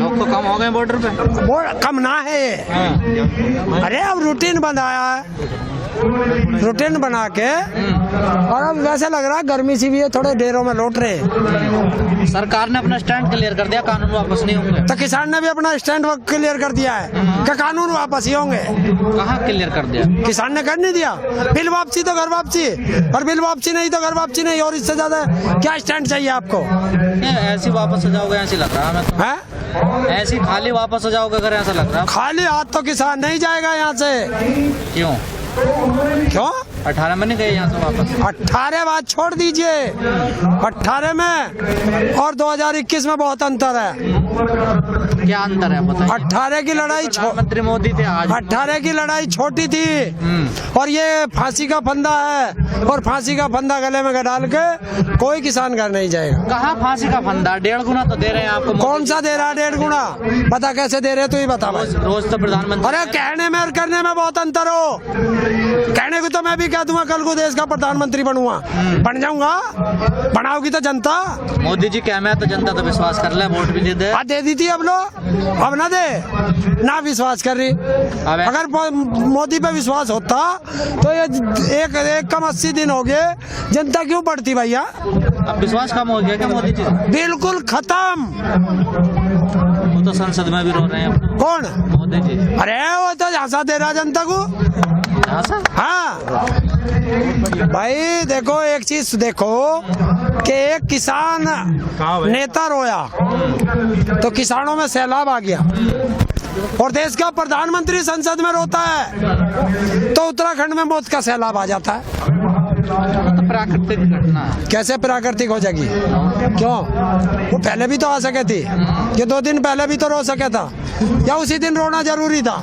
लोग तो कम हो गए बॉर्डर पे। वो कम ना है ये। अरे अब रूटीन बनाया है, रूटीन बना के, और अब वैसे लग रहा है गर्मी सी भी है, थोड़े देरों में लौट रहे हैं। सरकार ने अपना स्टैंड क्लियर कर दिया, कानून वापस नहीं होंगे। तो किसान ने भी अपना स्टैंड क्लियर कर दिया है कि कानून वापस ही होंगे। कहाँ क्लियर कर दिया? किसान ने कर नहीं दिया। बिल वापसी तो घर वापसी, और बिल वापसी नहीं तो घर वापसी नहीं, और इससे ज्यादा क्या स्टैंड चाहिए आपको? ऐसी वापस हो जाओगे ऐसी लग रहा है हमें तो। है ऐसी खाली वापस हो जाओगे अगर ऐसा लग रहा है। खाली हाथ तो किसान नहीं जाएगा यहाँ से। क्यों? क्यों? 18 में नहीं गए यहाँ से वापस? 18 बात छोड़ दीजिए, 18 में और 2021 में बहुत अंतर है। क्या अंतर है बताइए? 18 की लड़ाई प्रधानमंत्री मोदी थे, आज 18 की लड़ाई छोटी थी, और ये फांसी का फंदा है, और फांसी का फंदा गले में डाल के कोई किसान घर नहीं जाएगा। कहाँ फांसी का फंदा? 1.5 गुना तो दे रहे हैं आपको। कौन सा दे रहा है 1.5 गुना? पता कैसे दे रहे तू ही बता भाई। रोज तो प्रधानमंत्री। अरे कहने में और करने में बहुत अंतर हो। कहने को तो मैं भी कह दूंगा कल को देश का प्रधानमंत्री बनूंगा, बन जाऊंगा। बनाओगी तो जनता। मोदी जी क्या, मैं तो जनता तो विश्वास कर ले, वोट भी दे दे। दे दी थी, अब लो, अब ना दे, ना विश्वास कर रही। अगर मोदी पे विश्वास होता तो ये एक कम 80 दिन हो गए, जनता क्यों बढ़ती भैया? अब विश्वास कम हो गया क्या मोदी जी? बिल्कुल खत्म। वो तो संसद में भी रो रहे हैं। कौन? मोदी जी। अरे वो तो झांसा दे रहा जनता को। हाँ भाई, देखो एक चीज देखो कि एक किसान नेता रोया तो किसानों में सैलाब आ गया, और देश का प्रधानमंत्री संसद में रोता है तो उत्तराखंड में मौत का सैलाब आ जाता है। तो प्राकृतिक घटना है। कैसे प्राकृतिक हो जाएगी? क्यों? वो पहले भी तो आ सके थी, ये 2 दिन पहले भी तो रो सके था, या उसी दिन रोना जरूरी था?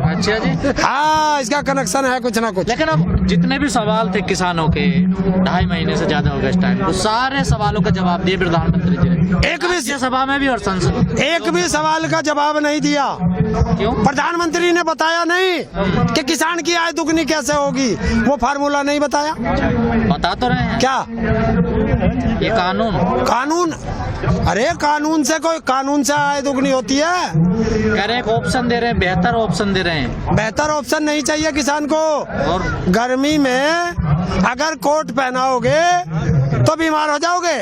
अच्छा जी। हाँ, इसका कनेक्शन है कुछ ना कुछ। लेकिन अब जितने भी सवाल थे किसानों के, 2.5 महीने से ज्यादा हो गए इस टाइम, तो सारे सवालों का जवाब दिए प्रधानमंत्री जी ने। एक भी सभा में भी और संसद, एक भी सवाल का जवाब नहीं दिया। क्यों? प्रधानमंत्री ने बताया नहीं कि किसान की आय दुगनी कैसे होगी, वो फार्मूला नहीं बताया। बता तो रहे हैं। क्या? ये कानून। अरे कानून से कोई, कानून से आय दुगनी होती है? कह रहे एक ऑप्शन दे रहे हैं, बेहतर ऑप्शन दे रहे हैं। बेहतर ऑप्शन नहीं चाहिए किसान को। और गर्मी में अगर कोट पहनाओगे तो बीमार हो जाओगे,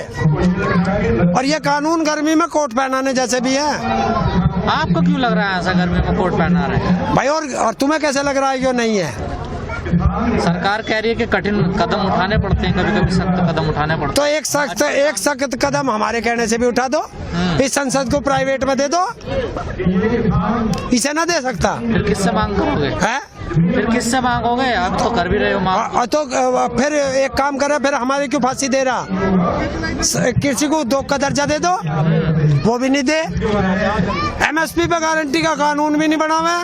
और ये कानून गर्मी में कोट पहनाने जैसे भी है। आपको क्यों लग रहा है ऐसा गर्मी में कोट पहना रहे हैं भाई? और तुम्हें कैसे लग रहा है कि नहीं है? सरकार कह रही है कि कठिन कदम उठाने पड़ते हैं, कभी कभी सख्त कदम उठाने पड़ते हैं। तो एक सख्त कदम हमारे कहने से भी उठा दो, इस संसद को प्राइवेट में दे दो। इसे ना दे सकता? फिर किससे मांग करोगे? है? फिर किससे मांगोगे? अब तो कर भी रहे हो मांग। तो फिर एक काम करे, फिर हमारे क्यों फांसी दे रहा? किसी को 2 का दर्जा दे दो, वो भी नहीं दे। MSP पे गारंटी का कानून भी नहीं बना हुआ।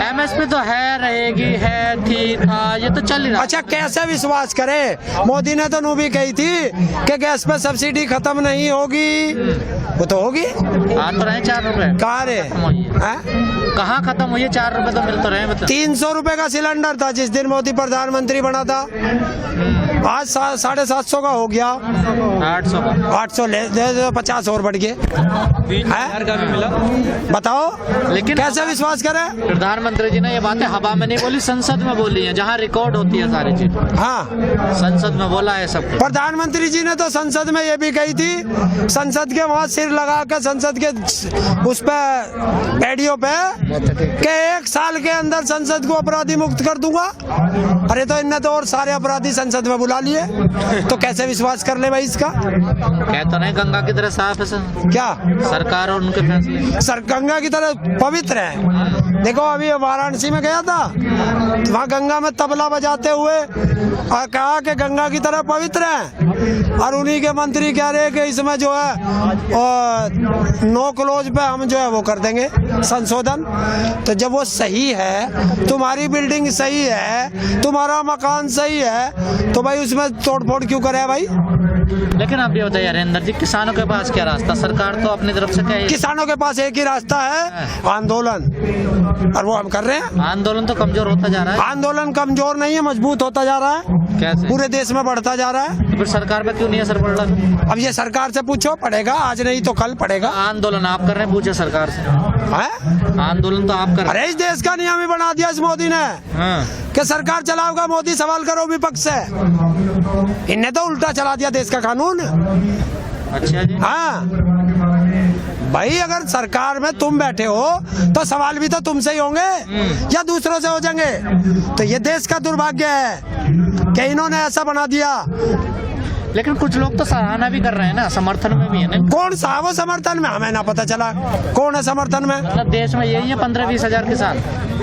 MSP तो है, रहेगी, है, थी, था, ये तो चल ही रहा। अच्छा, कैसे विश्वास करे? मोदी ने तो नू भी कही थी कि गैस पे सब्सिडी खत्म नहीं होगी, वो तो होगी। आ तो रहे 4 रुपए। कहाँ रे? कहाँ खत्म हुई? 4 रुपए तो मिल तो रहे। 300 रुपए का सिलेंडर था जिस दिन मोदी प्रधानमंत्री बना था, आज 750 का हो गया। 800 का, 800 ले 50 और बढ़ गए। 20,000 का भी मिला। बताओ, लेकिन कैसे विश्वास करें? प्रधानमंत्री जी ने ये बातें हवा में नहीं बोली, संसद में बोली है, जहाँ रिकॉर्ड होती है सारी चीज। हाँ, संसद में बोला है सब। प्रधानमंत्री जी ने तो संसद में ये भी कही थी, संसद के वहाँ सिर लगा कर संसद के उस पे पेड़ियों पे, कि 1 साल के अंदर संसद को अपराधी मुक्त कर दूंगा। अरे तो इनने तो और सारे अपराधी संसद में बुला लिए, तो कैसे विश्वास कर ले भाई इसका? कहते नहीं गंगा की तरह साफ है सर। क्या सरकार और उनके फैसले? सर गंगा की तरह पवित्र है। देखो अभी वाराणसी में गया था, वहाँ गंगा में तबला बजाते हुए और कहा कि गंगा की तरह पवित्र है, और उन्हीं के मंत्री कह रहे हैं कि इसमें जो है नो क्लोज पे हम जो है वो कर देंगे संशोधन। तो जब वो सही है, तुम्हारी बिल्डिंग सही है, तुम्हारा मकान सही है, तो भाई उसमें तोड़फोड़ क्यों करे भाई? लेकिन आप ये बताइए हरेंद्र जी, किसानों के पास क्या रास्ता? सरकार तो अपनी तरफ से कहे। किसानों के पास एक ही रास्ता है, आंदोलन, और वो हम कर रहे हैं। आंदोलन तो कमजोर होता जा रहा है। आंदोलन कमजोर नहीं है, मजबूत होता जा रहा है। कैसे? पूरे देश में बढ़ता जा रहा है। तो फिर सरकार पे क्यों नहीं असर पड़ रहा? अब ये सरकार से पूछो, पड़ेगा आज नहीं तो कल पड़ेगा। आंदोलन आप कर रहे हैं, पूछे सरकार से। है आंदोलन तो आप कर रहे अरे इस देश का नियम ही बना दिया इस मोदी ने हैं। हाँ। कि सरकार चलाओगा मोदी, सवाल करो विपक्ष से। इनने तो उल्टा चला दिया देश का कानून। अच्छा जी। हाँ भाई, अगर सरकार में तुम बैठे हो तो सवाल भी तो तुमसे ही होंगे या दूसरों से हो जाएंगे। तो ये देश का दुर्भाग्य है कि इन्होंने ऐसा बना दिया। लेकिन कुछ लोग तो सराहना भी कर रहे हैं ना, समर्थन में भी है ना। कौन सा वो समर्थन में? हमें ना पता चला कौन है समर्थन में। मतलब देश में यही है 15-20 हजार किसान।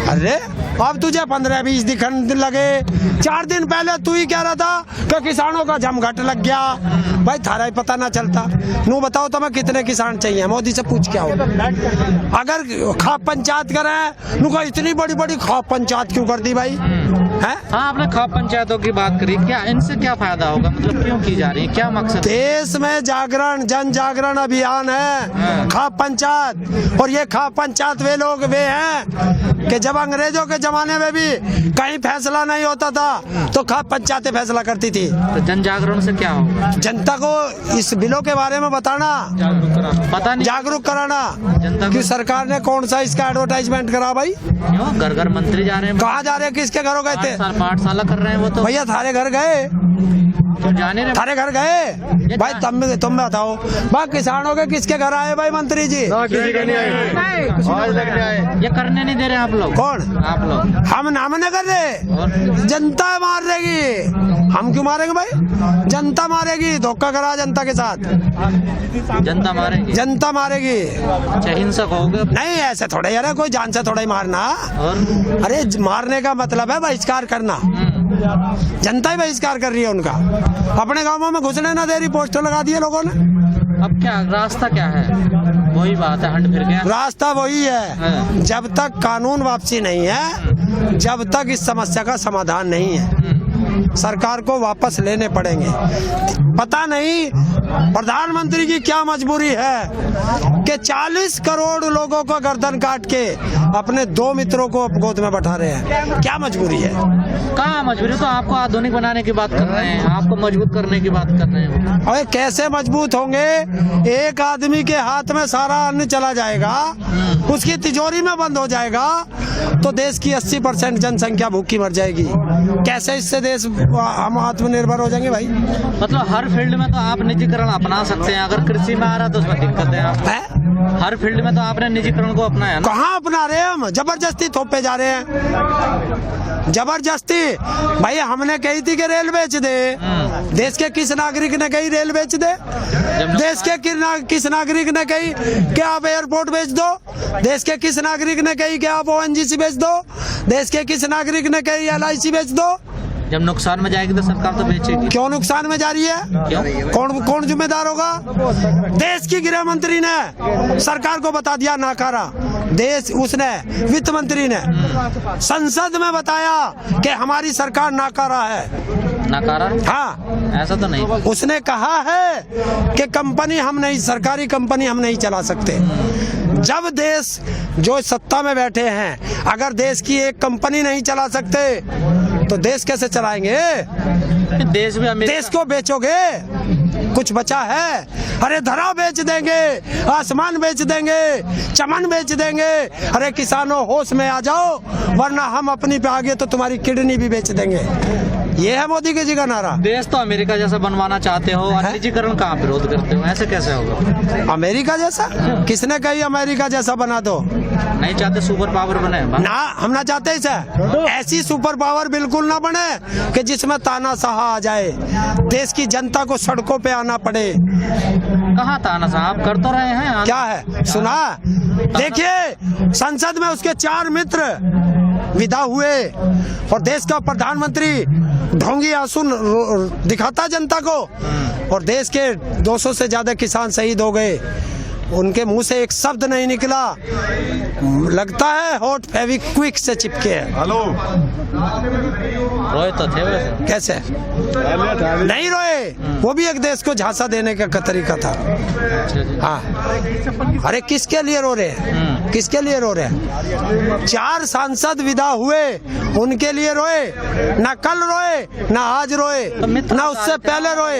अरे अब तुझे 15-20 दिखने लगे। 4 दिन पहले तू ही कह रहा था कि किसानों का जमघट लग गया। भाई थारा ही पता ना चलता। नू बताओ तो मैं कितने किसान चाहिए, मोदी से पूछ क्या हो। अगर खाप पंचायत करें, नू का इतनी बड़ी बड़ी खाप पंचायत क्यों कर दी भाई? है हाँ, आपने खाप पंचायतों की बात करी, क्या इनसे क्या फायदा होगा? मतलब क्यों की जा रही है, क्या मकसद? देश में जागरण, जन जागरण अभियान है खाप पंचायत। और ये खाप पंचायत वे लोग वे हैं कि जब अंग्रेजों के जमाने में भी कहीं फैसला नहीं होता था तो खाप पंचायतें फैसला करती थी। तो जन जागरण से क्या होगा? जनता को इस बिलों के बारे में बताना, पता नहीं, जागरूक कराना जनता कि को। सरकार ने कौन सा इसका एडवर्टाइजमेंट करा भाई। क्यों घर घर मंत्री जा रहे हैं? कहाँ जा रहे हैं, किसके घरों गए थे? पाठशाला कर रहे हैं वो तो। भैया थारे घर गए, क्यों जाने रहे? थारे घर गए भाई? तुम बताओ भाई, किसानों के किसके घर आए भाई मंत्री जी? किसी का नहीं आए, आज तक नहीं आए। ये करने नहीं दे रहे आप लोग? कौन? आप लोग। हम नाम न कर रहे, और जनता मार देगी। हम क्यों मारेंगे भाई? जनता मारेगी। धोखा करा जनता के साथ, जनता मारेगी? जनता मारेगी। अच्छा, हिंसक होगे? नहीं ऐसे थोड़े यार, कोई जान से थोड़ा ही मारना। और अरे मारने का मतलब है बहिष्कार करना। जनता ही बहिष्कार कर रही है उनका। अपने गांवों में घुसने ना दे रही, पोस्टर लगा दिए लोगों ने। अब क्या रास्ता क्या है? वही बात है, हट फिर गया। रास्ता वही है, हाँ। जब तक कानून वापसी नहीं है, जब तक इस समस्या का समाधान नहीं है, सरकार को वापस लेने पड़ेंगे। पता नहीं प्रधानमंत्री की क्या मजबूरी है कि 40 करोड़ लोगों को गर्दन काट के अपने 2 मित्रों को गोद में बैठा रहे हैं। क्या मजबूरी है? कहाँ मजबूरी? तो आपको आधुनिक बनाने की बात कर रहे हैं, आपको मजबूत करने की बात कर रहे हैं। अरे कैसे मजबूत होंगे? एक आदमी के हाथ में सारा अन्न चला जाएगा, उसकी तिजोरी में बंद हो जाएगा, तो देश की 80% जनसंख्या भूखी मर जाएगी। कैसे इससे देश हम आत्मनिर्भर हो जाएंगे भाई? मतलब हर फील्ड में तो आप निजीकरण अपना सकते हैं। अगर कृषि में आ रहा तो उसमें दिक्कत है। आप हर फील्ड में तो आपने निजीकरण को अपनाया ना। कहाँ अपना रहे हैं हम? जबरदस्ती थोपे जा रहे हैं, जबरदस्ती। भाई हमने कही थी कि रेल बेच दे, देश के किस नागरिक ने कही रेल बेच दे? देश के किस नागरिक ने कही कि आप एयरपोर्ट बेच दो? देश के किस नागरिक ने कही कि आप ONGC बेच दो? देश के किस नागरिक ने कही LIC बेच दो? जब नुकसान में जाएगी तो सरकार तो बेचेगी। क्यों नुकसान में जा रही है? क्यों? कौन जिम्मेदार होगा? देश की गृह मंत्री ने सरकार को बता दिया नाकारा। देश उसने वित्त मंत्री ने संसद में बताया कि हमारी सरकार नाकारा है। नाकारा? हाँ, ऐसा तो नहीं। उसने कहा है कि कंपनी हम नहीं, सरकारी कंपनी हम नहीं चला सकते। जब देश जो सत्ता में बैठे हैं अगर देश की एक कंपनी नहीं चला सकते तो देश कैसे चलाएंगे? देश भी देश को बेचोगे? कुछ बचा है? अरे धरा बेच देंगे, आसमान बेच देंगे, चमन बेच देंगे। अरे किसानों होश में आ जाओ, वरना हम अपनी पे आगे तो तुम्हारी किडनी भी बेच देंगे। ये है मोदी के जी का नारा। देश तो अमेरिका जैसा बनवाना चाहते हो और निजीकरण का आप विरोध करते हो, ऐसे कैसे होगा? अमेरिका जैसा? किसने कही अमेरिका जैसा बना दो? नहीं चाहते सुपर पावर बने ना, हम ना चाहते इसे। ऐसी सुपर पावर बिल्कुल ना बने कि जिसमें तानाशाह आ जाए, देश की जनता को सड़कों पे आना पड़े। कहाँ तानाशाह? आप कर तो रहे हैं। क्या है सुना? देखिए संसद में उसके 4 मित्र विदा हुए और देश का प्रधानमंत्री ढोंगी आंसू दिखाता जनता को, और देश के 200 से ज्यादा किसान शहीद हो गए। उनके मुंह से एक शब्द नहीं निकला, लगता है होठ फेविक्विक से चिपके हैं। हेलो, रोए तो थे वैसे। कैसे नहीं रोए? वो भी एक देश को झांसा देने का तरीका था। हाँ, अरे किसके लिए रो रहे हैं? किसके लिए रो रहे हैं? 4 सांसद विदा हुए, उनके लिए रोए? ना कल रोए, ना आज रोए, तो मित्र ना बता उससे रहे थे पहले रोए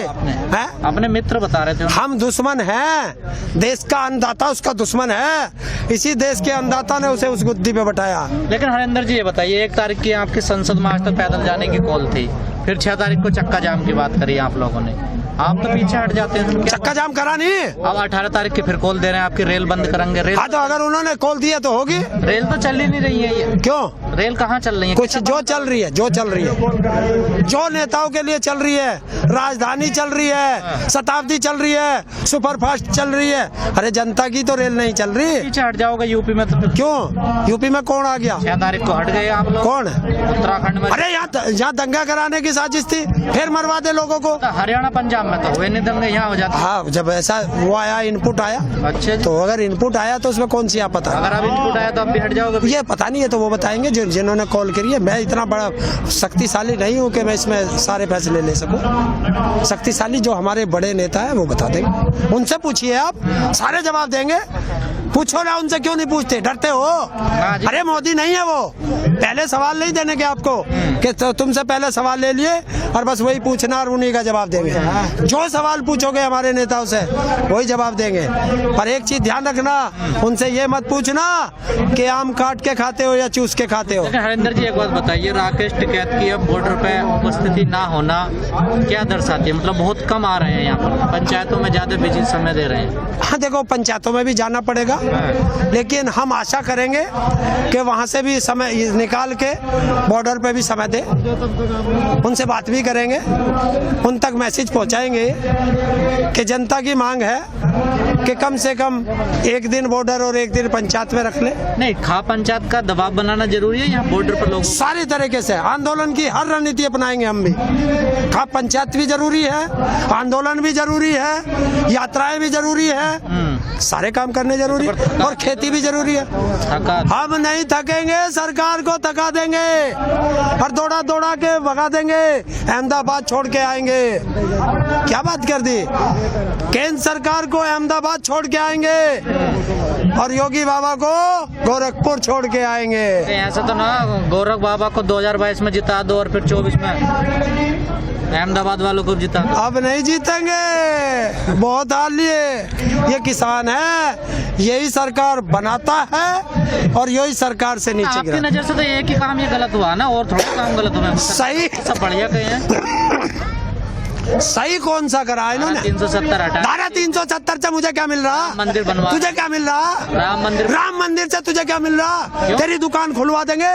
हैं? अपने मित्र बता रहे थे। हम दुश्मन हैं, देश का अन्नदाता उसका दुश्मन है, इसी देश के अन्नदाता ने उसे उस गुद्दी पे बैठाया। लेकिन हरिंदर जी ये बताइए, 1 तारीख की आपकी संसद मार्च तक पैदल जाने की कॉल थी, फिर 6 तारीख को चक्का जाम की बात करी आप लोगों ने, आप तो पीछे हट जाते हैं। क्या चक्का जाम करा नहीं। अब 18 तारीख की फिर कॉल दे रहे हैं आपकी, रेल बंद करेंगे। रेल हाँ तो अगर उन्होंने कॉल दिया तो होगी। रेल तो चल ही नहीं रही है ये। क्यों? रेल कहाँ चल रही है? कुछ जो चल रही है, जो चल रही है, जो नेताओं के लिए चल रही है, राजधानी चल रही है, शताब्दी चल रही है, सुपरफास्ट चल रही है। अरे जनता की तो रेल नहीं चल रही। पीछे हट जाओगे यूपी में तो फिर। क्यों? यूपी में कौन आ गया? 6 तारीख को हट गए आप लोग। कौन? उत्तराखंड में। अरे यहाँ दंगा कराने की साजिश थी, फिर मरवा दे लोगों को। हरियाणा पंजाब में तो हुए नहीं दंगे, यहाँ हो जाते। हाँ, जब ऐसा वो आया, इनपुट आया, अच्छा जी। तो अगर इनपुट आया तो उसमें कौन सी आपत्ति है? अगर अब इनपुट आया तो आप भी हट जाओगे। ये पता नहीं है, तो वो बताएंगे जिन्होंने कॉल करी है। मैं इतना बड़ा शक्तिशाली नहीं हूँ कि मैं इसमें सारे फैसले ले सकूं। शक्तिशाली जो हमारे बड़े नेता है वो बता देंगे, उनसे पूछिए, आप सारे जवाब देंगे। पूछो ना उनसे, क्यों नहीं पूछते? डरते हो? अरे मोदी नहीं है वो, पहले सवाल नहीं देने के आपको कि तुमसे पहले सवाल ले लिए और बस वही पूछना और उन्हीं का जवाब देंगे। जो सवाल पूछोगे हमारे नेताओं से वही जवाब देंगे। पर एक चीज ध्यान रखना, उनसे ये मत पूछना कि आम काट के खाते हो या चूस के खाते हो। लेकिन हरिंदर जी एक बात बताइए, राकेश टिकैत की अब बॉर्डर पे उपस्थिति ना होना क्या दर्शाती है? मतलब बहुत कम आ रहे हैं यहाँ पर, पंचायतों में ज्यादा बिजी समय दे रहे हैं। हाँ देखो, पंचायतों में भी जाना पड़ेगा, लेकिन हम आशा करेंगे कि वहाँ से भी समय निकाल के बॉर्डर पे भी समय दे, उनसे बात भी करेंगे, उन तक मैसेज पहुँचाएंगे कि जनता की मांग है कि कम से कम 1 दिन बॉर्डर और 1 दिन पंचायत में रख ले। नहीं, खा पंचायत का दबाव बनाना जरूरी है यहाँ बॉर्डर पर लोग? सारी तरीके से आंदोलन की हर रणनीति अपनाएंगे हम भी। खा पंचायत भी जरूरी है, आंदोलन भी जरूरी है, यात्राएं भी जरूरी है, सारे काम करने जरूरी है, और खेती भी जरूरी है। हम नहीं थकेंगे, सरकार को थका देंगे और दौड़ा दौड़ा के भगा देंगे, अहमदाबाद छोड़ के आएंगे। क्या बात कर दी? केंद्र सरकार को अहमदाबाद छोड़ के आएंगे और योगी बाबा को गोरखपुर छोड़ के आएंगे। ऐसा तो ना गोरख बाबा को 2022 में जिता दो और फिर 24 में अहमदाबाद वालों को जिता दो। अब नहीं जीतेंगे, बहुत हार लिए। ये किसान है, यही सरकार बनाता है और यही सरकार से नीचे आपकी गिरा। नजर से तो एक ही काम ये गलत हुआ ना, और थोड़ा काम गलत हुआ? सही सब बढ़िया कहे हैं। सही कौन सा करा है इन्होंने? 370 हटा। धारा 370 से मुझे क्या मिल रहा? मंदिर बनवा। तुझे क्या मिल रहा? राम मंदिर से तुझे क्या मिल रहा? तेरी दुकान खुलवा देंगे,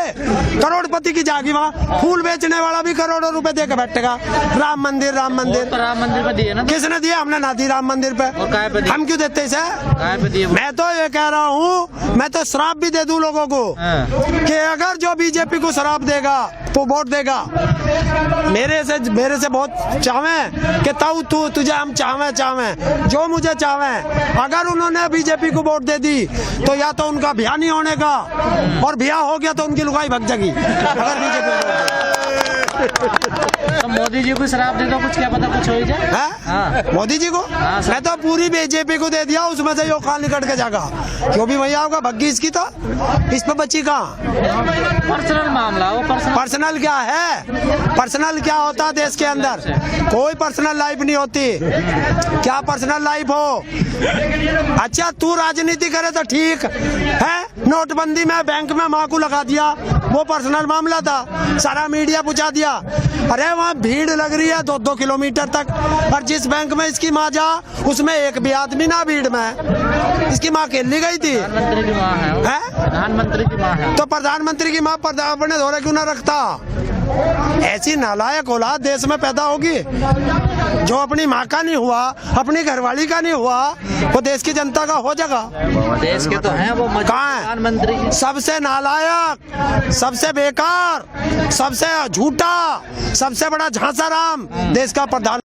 करोड़पति की जागी वहाँ, फूल बेचने वाला भी करोड़ों रुपए दे के बैठेगा। राम मंदिर, राम मंदिर तो राम मंदिर पे दिए ना? किसने दिया? हमने ना दी राम मंदिर पे। और काहे पे दिए? हम क्यों देते इसे? काहे पे दिए? मैं तो ये कह रहा हूँ, मैं तो शराब भी दे दूं लोगों को कि अगर जो बीजेपी को शराब देगा तो वोट देगा। मेरे से बहुत चावे कि तुझे हम चावे जो मुझे चावे। अगर उन्होंने बीजेपी को वोट दे दी तो या तो उनका ब्याह नहीं होने का, और ब्याह हो गया तो उनकी लुगाई भग जाएगी अगर बीजेपी को। तो मोदी जी को शराब दे दो, कुछ क्या पता कुछ हो ही जाए। हाँ। मोदी जी को मैं तो पूरी बीजेपी को दे दिया, उसमें से यो खाल निकट के जाएगा, क्यों भी भैया होगा भग्गी इसकी, तो इस पे बची कहाँ? पर्सनल मामला वो। पर्सनल क्या है? पर्सनल क्या होता है देश के अंदर? कोई पर्सनल लाइफ नहीं होती। क्या पर्सनल लाइफ हो? अच्छा तू राजनीति करे तो ठीक है, नोटबंदी में बैंक में माँ को लगा दिया, वो पर्सनल मामला था, सारा मीडिया पूछा दिया। अरे वहाँ भीड़ लग रही है 2-2 किलोमीटर तक, और जिस बैंक में इसकी माँ जा उसमें एक भी आदमी ना भीड़ में, इसकी माँ अकेली गई थी। प्रधानमंत्री की माँ है, प्रधानमंत्री की माँ है, तो प्रधानमंत्री की माँ अपने दौरे क्यों ना रखता? ऐसी नालायक औलाद देश में पैदा होगी। जो अपनी माँ का नहीं हुआ, अपनी घरवाली का नहीं हुआ, वो देश की जनता का हो जाएगा। देश के तो हैं वो, कहाँ है? प्रधानमंत्री सबसे नालायक, सबसे बेकार, सबसे झूठा, सबसे बड़ा झांसा राम देश का प्रधान।